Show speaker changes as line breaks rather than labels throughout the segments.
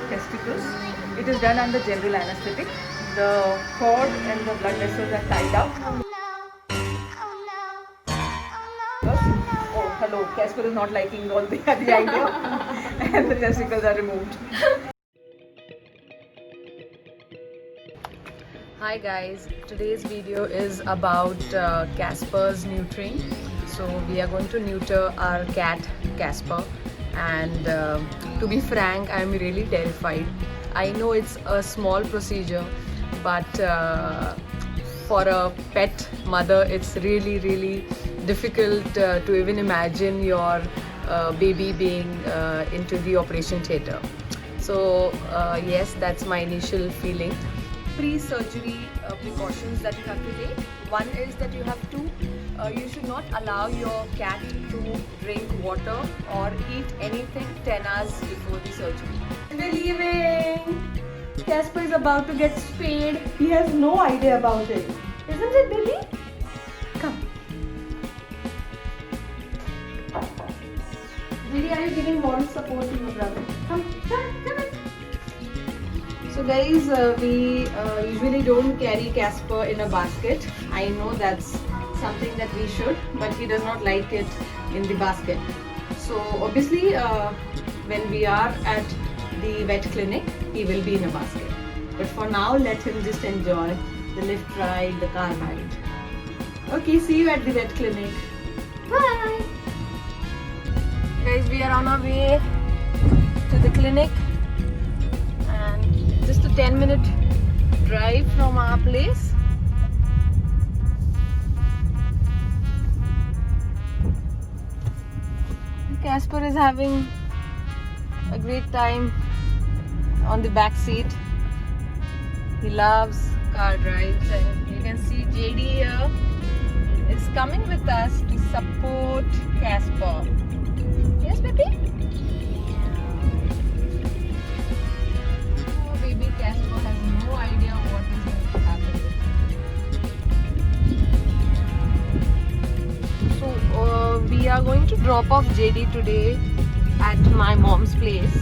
testicles. It is done under general anesthetic. The cord and the blood vessels are tied up. Oh, hello. Casper is not liking all the idea, and the testicles are removed. Hi guys, today's video is about Casper's neutering. So we are going to neuter our cat Casper, and to be frank, I am really terrified. I know it's a small procedure, but for a pet mother it's really difficult to even imagine your baby being into the operation theatre. So yes, that's my initial feeling. Pre-surgery precautions that you have to take. One is that you have to, you should not allow your cat to drink water or eat anything 10 hours before the surgery. We're leaving! Casper is about to get spayed. He has no idea about it. Isn't it, Billy? Come. Billy, are you giving moral support to your brother? Come in. So guys, we usually don't carry Casper in a basket. I know that's something that we should, but he does not like it in the basket. So obviously when we are at the vet clinic, he will be in a basket. But for now, let him just enjoy the lift ride, the car ride. Okay, see you at the vet clinic. Bye! Guys, we are on our way to the clinic. Just a 10-minute drive from our place. Casper is having a great time on the back seat. He loves car drives, and you can see JD here is coming with us to support Casper. Yes, baby? Casper has no idea what is going to happen. So we are going to drop off JD today at my mom's place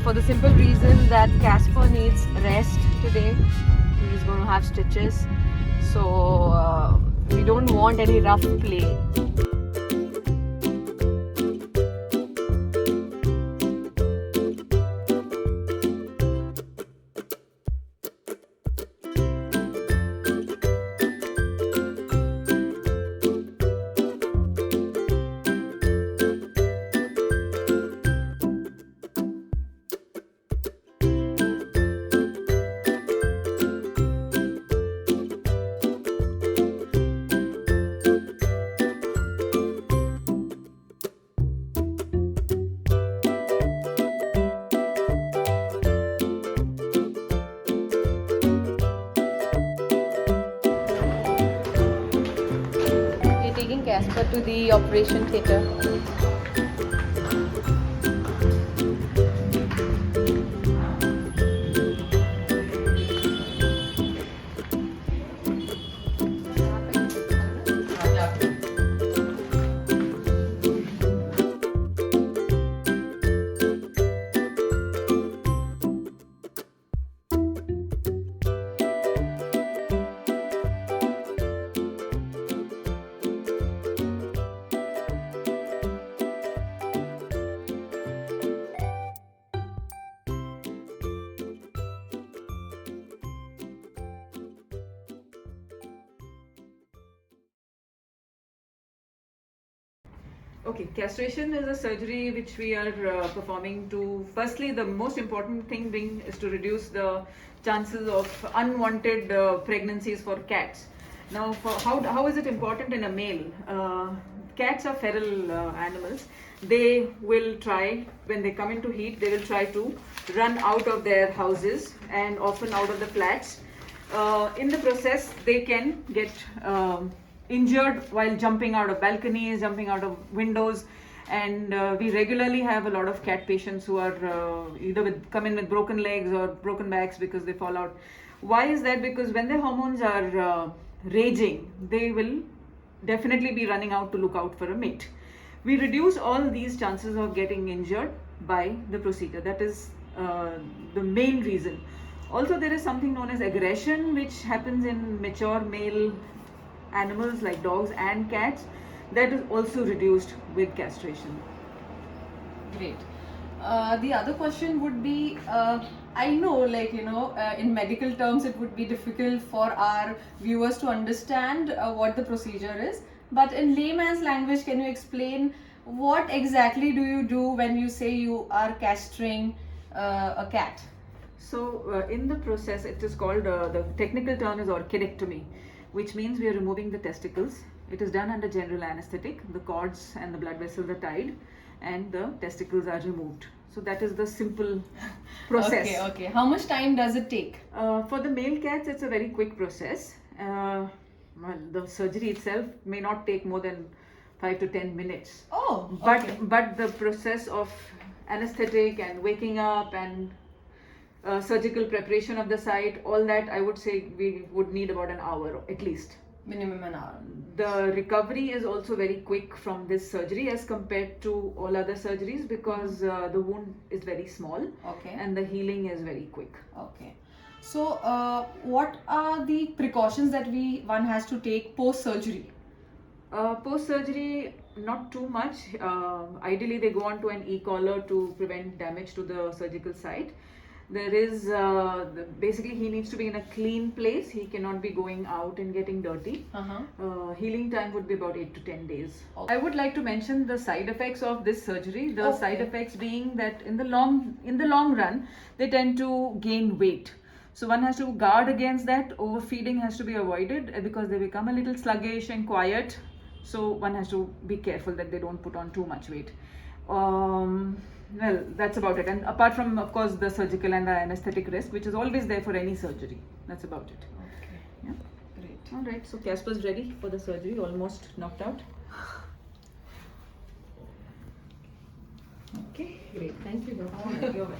for the simple reason that Casper needs rest today. He's going to have stitches, so we don't want any rough play. Casper to the operation theatre. Okay, castration is a surgery which we are performing to, firstly, the most important thing being is to reduce the chances of unwanted pregnancies for cats. Now, how is it important in a male? Cats are feral animals. They will try, when they come into heat, they will try to run out of their houses and often out of the flats. In the process, they can get injured while jumping out of balconies, jumping out of windows, and we regularly have a lot of cat patients who are either come in with broken legs or broken backs because they fall out. Why is that? Because when their hormones are raging, they will definitely be running out to look out for a mate. We reduce all these chances of getting injured by the procedure. That is
the main reason. Also, there is something known as aggression, which happens in mature male animals like dogs and cats, that is also reduced with castration.
Great. The other question would be, I know, in medical terms, it would be difficult for our viewers to understand what the procedure is. But in layman's language, can you explain what exactly do you do when you say you are castrating a cat?
So, in the process, it is called, the technical term is orchidectomy, which means we are removing the testicles. It is done under general anesthetic. The cords and the blood vessels are tied, and the testicles are removed. So, that is the simple process.
Okay. How much time does it take?
For the male cats, it's a very quick process. Well, the surgery itself may not take more than 5 to 10 minutes.
Oh, okay.
But the process of anesthetic and waking up and surgical preparation of the site, all that, I would say we would need about an hour at least.
Minimum an hour.
The recovery is also very quick from this surgery as compared to all other surgeries, because the wound is very small.
Okay.
And the healing is very quick.
Okay. So, what are the precautions that one has to take post surgery?
Post surgery, not too much. Ideally, they go on to an e-collar to prevent damage to the surgical site. There is basically, he needs to be in a clean place. He cannot be going out and getting dirty. Healing time would be about 8 to 10 days.
Okay.
I would like to mention the side effects of this surgery. The
Okay.
side effects being that in the long run, they tend to gain weight. So one has to guard against that. Overfeeding has to be avoided because they become a little sluggish and quiet. So one has to be careful that they don't put on too much weight. Well, that's about it. And apart from, of course, the surgical and the anesthetic risk, which is always there for any surgery. That's about it.
Okay.
Yeah.
Great.
All right. So Casper's ready for the surgery. Almost knocked out.
Okay. Great. Thank you.
You're welcome.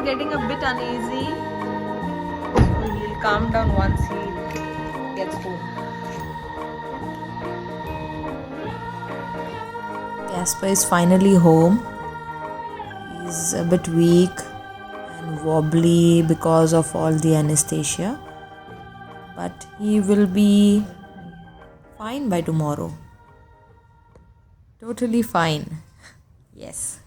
Getting a bit uneasy, so he'll calm down once he gets home.
Casper is finally home. He's a bit weak and wobbly because of all the anesthesia, but he will be fine by tomorrow. Totally fine. Yes.